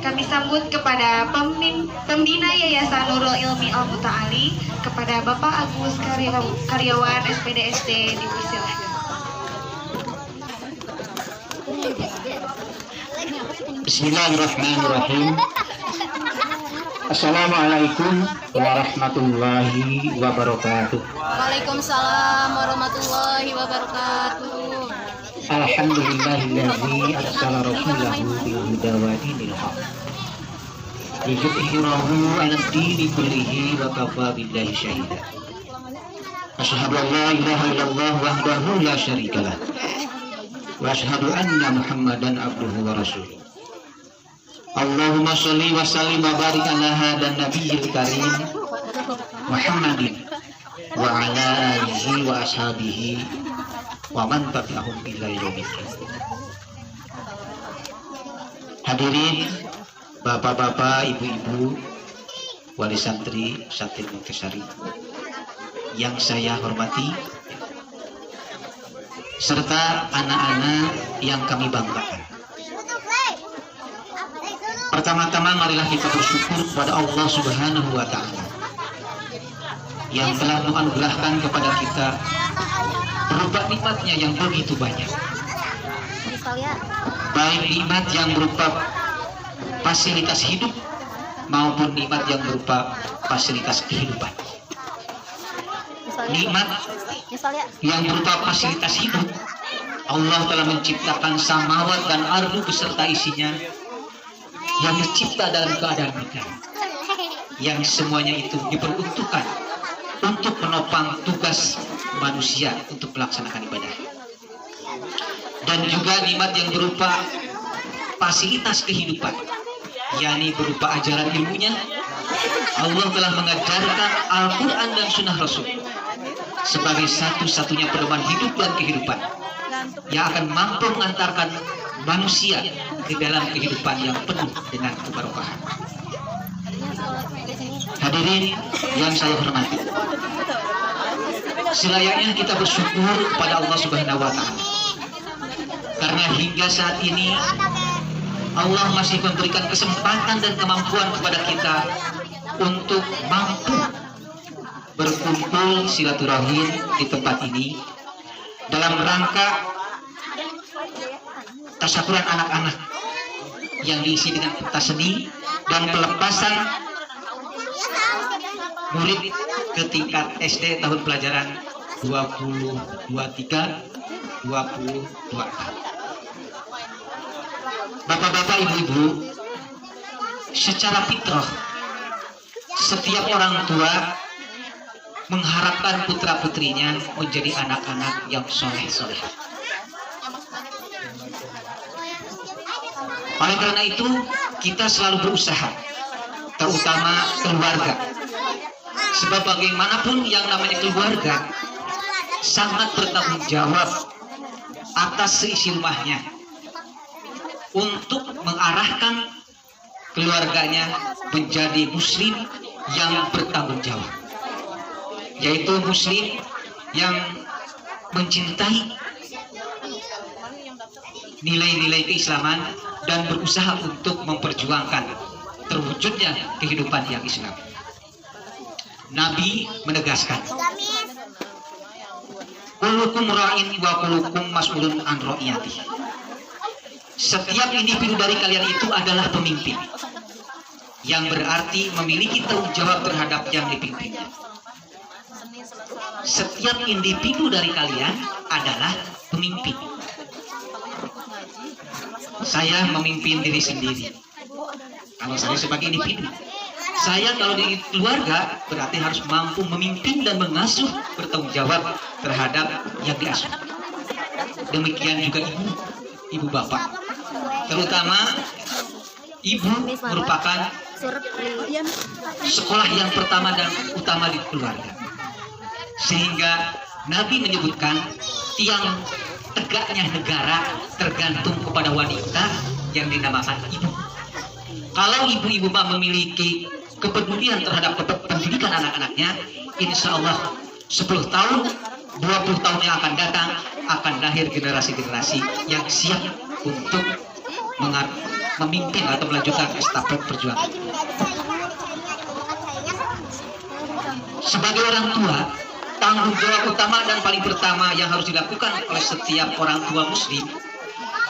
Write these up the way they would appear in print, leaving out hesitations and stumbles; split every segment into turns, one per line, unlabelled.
Kami sambut kepada pembina Yayasan Nurul Ilmi Al Muta'ali, kepada Bapak Agus karyawan SPDSD, dipersilahkan.
Bismillahirrahmanirrahim. Assalamualaikum warahmatullahi wabarakatuh.
Waalaikumsalam warahmatullahi wabarakatuh.
Alhamdulillahilladzi arsala rasulahu bil huda wa dinil haq liyudhhirahu 'alad dini kullihi wa kafa billahi shahida. Asyhadu an la ilaha illallah wahdahu la syarika lah wa asyhadu anna Muhammadan abduhu wa rasuluh. Allahumma sholli wa sallim wa barik ala hadan nabiyil karim Muhammadin wa ala alihi wa ashabihi wa man tabi'ahum ila yaumil qiyamah. Hadirin bapak-bapak, ibu-ibu, wali santri Satya Muktisari yang saya hormati, serta anak-anak yang kami banggakan. Pertama-tama marilah kita bersyukur kepada Allah Subhanahu wa Ta'ala yang telah menganugerahkan kepada kita berupa nikmatnya yang begitu banyak, baik nikmat yang berupa fasilitas hidup maupun nikmat yang berupa fasilitas kehidupan. Nikmat yang berupa fasilitas hidup, Allah telah menciptakan samawat dan ardu beserta isinya yang tercipta dalam keadaan nikah, yang semuanya itu diperuntukkan untuk menopang tugas manusia untuk melaksanakan ibadah. Dan juga nikmat yang berupa fasilitas kehidupan, yakni berupa ajaran ilmunya. Allah telah mengajarkan Al-Quran dan Sunnah Rasul sebagai satu-satunya pedoman hidup dan kehidupan yang akan mampu mengantarkan manusia ke dalam kehidupan yang penuh dengan keberkahan. Hadirin yang saya hormati, selayaknya kita bersyukur kepada Allah Subhanahu wa Ta'ala karena hingga saat ini Allah masih memberikan kesempatan dan kemampuan kepada kita untuk mampu berkumpul silaturahim di tempat ini dalam rangka tasyakuran anak-anak yang diisi dengan pentas seni dan pelepasan murid ke tingkat SD tahun pelajaran 2023-2024. Bapak-bapak, ibu-ibu, secara fitrah setiap orang tua mengharapkan putra-putrinya menjadi anak-anak yang soleh-soleh. Oleh karena itu, kita selalu berusaha, terutama keluarga. Sebab bagaimanapun yang namanya keluarga sangat bertanggung jawab atas seisi rumahnya untuk mengarahkan keluarganya menjadi muslim yang bertanggung jawab, yaitu muslim yang mencintai nilai-nilai keislaman dan berusaha untuk memperjuangkan terwujudnya kehidupan yang Islam. Nabi menegaskan, kullukum ra'in wa kullukum mas'ulun an ra'iyati. Setiap individu dari kalian itu adalah pemimpin, yang berarti memiliki tanggung jawab terhadap yang dipimpinnya. Setiap individu dari kalian adalah pemimpin. Saya memimpin diri sendiri. Kalau saya sebagai individu, saya kalau di keluarga berarti harus mampu memimpin dan mengasuh, bertanggung jawab terhadap yang diasuh. Demikian juga ibu bapak, terutama ibu merupakan sekolah yang pertama dan utama di keluarga. Sehingga Nabi menyebutkan tiang tegaknya negara tergantung kepada wanita yang dinamakan ibu. Kalau ibu-ibu memiliki kepedulian terhadap pendidikan anak-anaknya, insya Allah 10 tahun, 20 tahun yang akan datang akan lahir generasi-generasi yang siap untuk memimpin atau melanjutkan estafet perjuangan. Sebagai orang tua, tanggung jawab utama dan paling pertama yang harus dilakukan oleh setiap orang tua muslim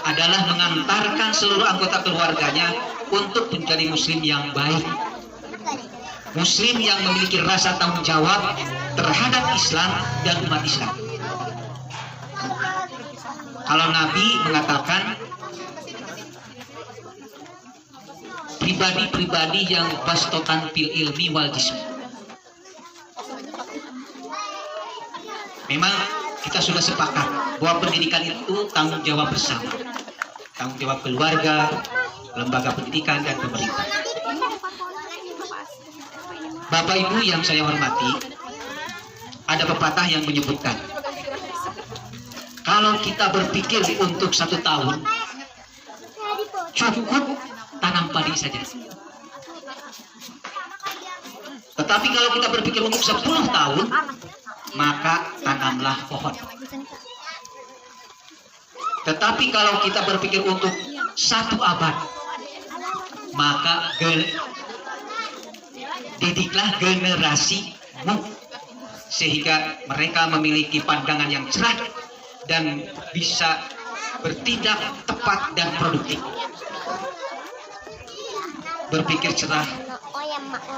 adalah mengantarkan seluruh anggota keluarganya untuk menjadi muslim yang baik, muslim yang memiliki rasa tanggung jawab terhadap Islam dan umat Islam. Kalau Nabi mengatakan pribadi-pribadi yang bastotan fil ilmi wal jismi. Memang kita sudah sepakat bahwa pendidikan itu tanggung jawab bersama, tanggung jawab keluarga, lembaga pendidikan, dan pemerintah. Bapak Ibu yang saya hormati, ada pepatah yang menyebutkan, kalau kita berpikir untuk 1 tahun, cukup tanam padi saja. Tetapi kalau kita berpikir untuk 10 tahun, maka tanamlah pohon. Tetapi kalau kita berpikir untuk 1 abad, maka didiklah generasimu, sehingga mereka memiliki pandangan yang cerah dan bisa bertindak tepat dan produktif. Berpikir cerah,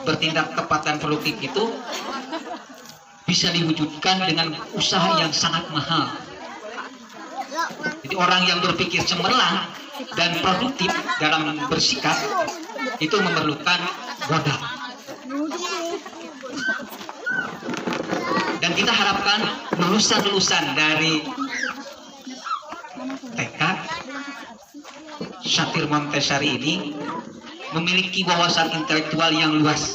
bertindak tepat dan produktif itu bisa diwujudkan dengan usaha yang sangat mahal. Jadi orang yang berpikir cemerlang dan produktif dalam bersikap itu memerlukan modal. Dan kita harapkan lulusan-lulusan dari TK Satir Montessori ini memiliki wawasan intelektual yang luas,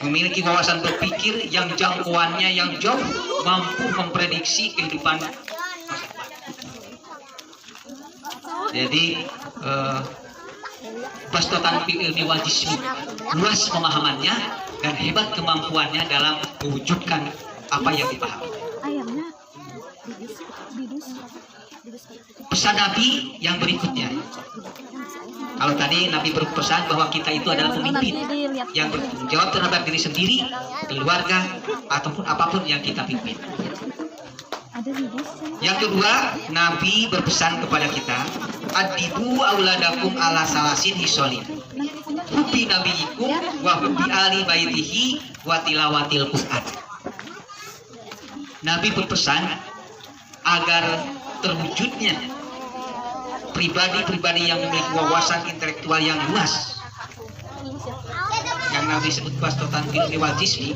memiliki wawasan berpikir yang jangkauannya yang jauh, mampu memprediksi kehidupan masa depan. Jadi bastotan fil ilmi wal jismi, luas pemahamannya dan hebat kemampuannya dalam mewujudkan apa yang dipahami. Pesan Nabi yang berikutnya, kalau tadi Nabi berpesan bahwa kita itu adalah pemimpin yang bertanggung jawab terhadap diri sendiri, keluarga, ataupun apapun yang kita pimpin. Yang kedua, Nabi berpesan kepada kita, adibu auladakum ala salasin hisolin, hubbi nabiyikum wa hubbi ali baitihi wa tilawatil Qur'an. Nabi berpesan agar terwujudnya pribadi-pribadi yang memiliki wawasan intelektual yang luas, yang Nabi sebut bastotan fil ilmi wal jismi.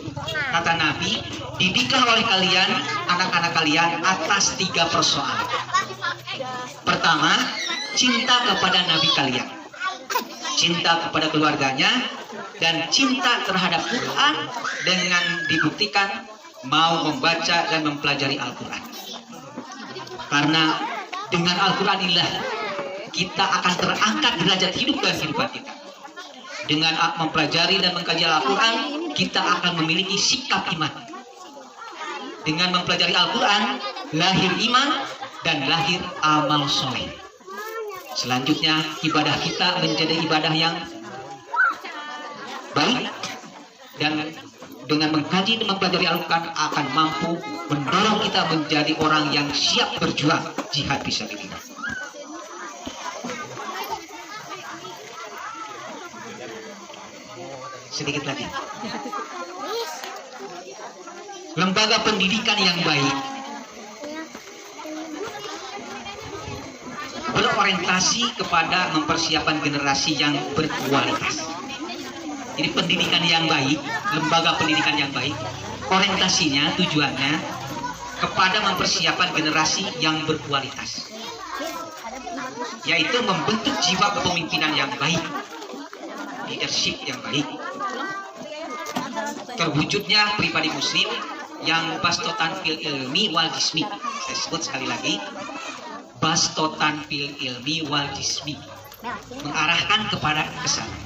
Kata Nabi, didiklah oleh kalian anak-anak kalian atas 3 persoalan. Pertama, cinta kepada Nabi kalian, cinta kepada keluarganya, dan cinta terhadap Quran dengan dibuktikan mau membaca dan mempelajari Al-Quran. Karena dengan Al-Quran inilah kita akan terangkat derajat hidup dan kehidupan kita. Dengan mempelajari dan mengkaji Al-Quran, kita akan memiliki sikap iman. Dengan mempelajari Al-Quran, lahir iman dan lahir amal soleh. Selanjutnya, ibadah kita menjadi ibadah yang baik, dan dengan mengkaji dan mempelajari Al-Quran akan mampu mendorong kita menjadi orang yang siap berjuang jihad fisabilillah. Sedikit lagi. Lembaga pendidikan yang baik berorientasi kepada mempersiapkan generasi yang berkualitas. Jadi pendidikan yang baik, lembaga pendidikan yang baik, orientasinya, tujuannya kepada mempersiapkan generasi yang berkualitas, yaitu membentuk jiwa kepemimpinan yang baik, leadership yang baik, terwujudnya pribadi muslim yang bastotan fil ilmi wal jismi. Saya sebut sekali lagi, bastotan fil ilmi wal jismi, mengarahkan kepada kesana.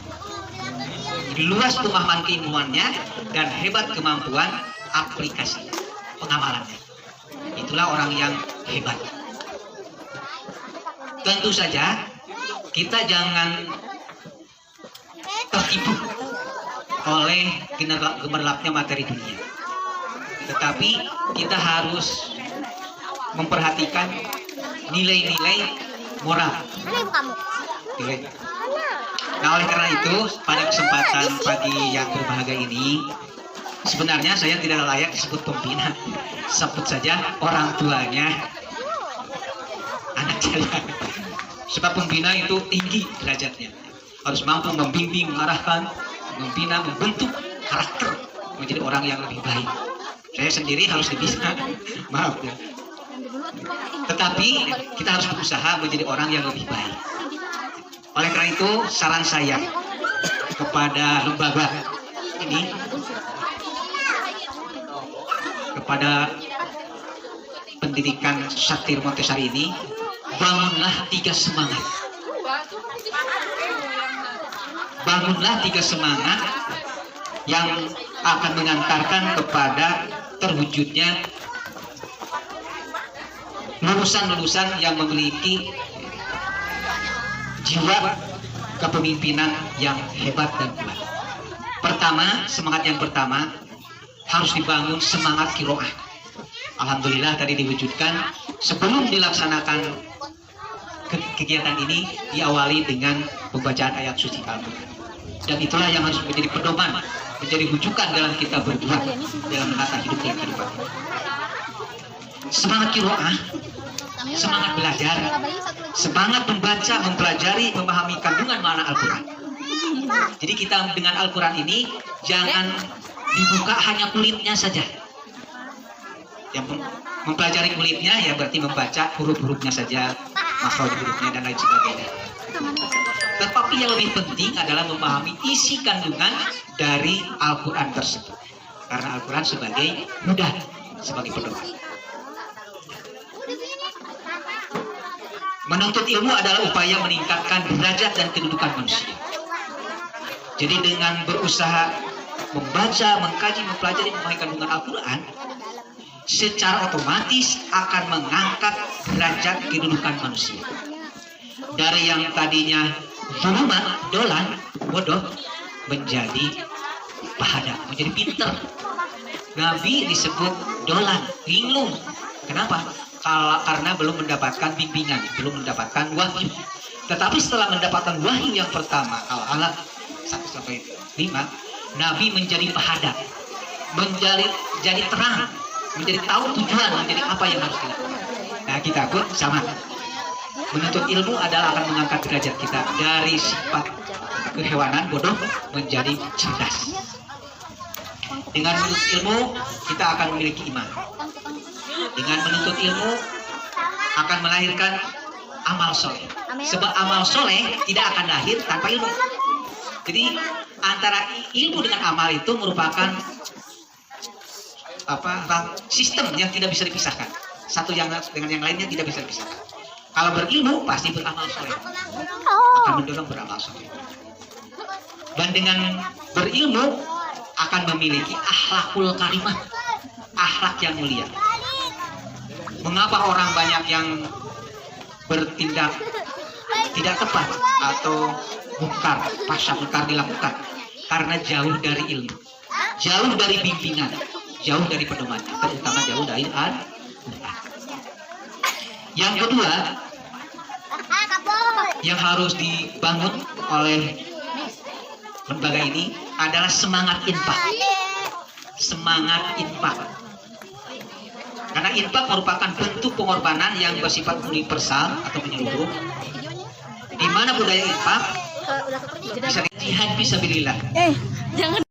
Luas pemahaman keilmuannya dan hebat kemampuan aplikasi pengamalannya. Itulah orang yang hebat. Tentu saja kita jangan tertipu oleh gemerlapnya materi dunia, tetapi kita harus memperhatikan nilai-nilai moral. Nah, oleh karena itu pada kesempatan pagi yang berbahagia ini, sebenarnya saya tidak layak disebut pembina, sebut saja orang tuanya anak saya. Sebab pembina itu tinggi derajatnya, harus mampu membimbing, mengarahkan, membina, membentuk karakter menjadi orang yang lebih baik. Saya sendiri harus bisa, maaf ya. Tetapi kita harus berusaha menjadi orang yang lebih baik. Oleh karena itu, saran saya kepada lembaga ini, kepada pendidikan Sakti Montessori ini, bangunlah 3 semangat. Bangunlah 3 semangat yang akan mengantarkan kepada terwujudnya lulusan-lulusan yang memiliki jiwa kepemimpinan yang hebat dan kuat. Pertama, semangat yang pertama harus dibangun semangat qiraah. Alhamdulillah tadi diwujudkan. Sebelum dilaksanakan kegiatan ini diawali dengan pembacaan ayat suci Al-Quran. Dan itulah yang harus menjadi pedoman, menjadi rujukan dalam kita berbuat dalam menata hidup yang kehidupan. Semangat qiraah, semangat belajar, semangat membaca, mempelajari, memahami kandungan makna Al-Quran. Jadi kita dengan Al-Quran ini jangan dibuka hanya kulitnya saja. Yang mempelajari kulitnya ya berarti membaca huruf-hurufnya saja, makhraj hurufnya dan lain sebagainya. Tetapi yang lebih penting adalah memahami isi kandungan dari Al-Quran tersebut. Karena Al-Quran sebagai hudan, sebagai pedoman. Menuntut ilmu adalah upaya meningkatkan derajat dan kedudukan manusia. Jadi dengan berusaha membaca, mengkaji, mempelajari, memahami kandungan Al-Quran, secara otomatis akan mengangkat derajat kedudukan manusia. Dari yang tadinya zuluman, dolan, bodoh, menjadi pahada, menjadi pinter. Nabi disebut dolan, linglung. Kenapa? Karena belum mendapatkan bimbingan, belum mendapatkan wahyu. Tetapi setelah mendapatkan wahyu yang pertama, Al-Alaq 1-5, Nabi menjadi pahada, menjadi terang, menjadi tahu tujuan, menjadi apa yang harus dilakukan. Nah, kita pun sama. Menuntut ilmu adalah akan mengangkat derajat kita dari sifat kehewanan bodoh menjadi cerdas. Dengan menuntut ilmu kita akan memiliki iman. Dengan menuntut ilmu akan melahirkan amal soleh. Sebab amal soleh tidak akan lahir tanpa ilmu. Jadi antara ilmu dengan amal itu merupakan sistem yang tidak bisa dipisahkan. Satu yang dengan yang lainnya tidak bisa dipisahkan. Kalau berilmu pasti beramal soleh, akan mendorong beramal soleh. Dan dengan berilmu akan memiliki akhlakul karimah, akhlak yang mulia. Mengapa orang banyak yang bertindak tidak tepat atau mungkar, pasca mungkar dilakukan? Karena jauh dari ilmu, jauh dari bimbingan, jauh dari pedoman, terutama jauh dari Al-Quran. Yang kedua, yang harus dibangun oleh lembaga ini adalah semangat infak. Semangat infak. Karena infak merupakan bentuk pengorbanan yang bersifat universal atau menyeluruh. Di mana budaya infak bisa jihad fisabilillah.
Jangan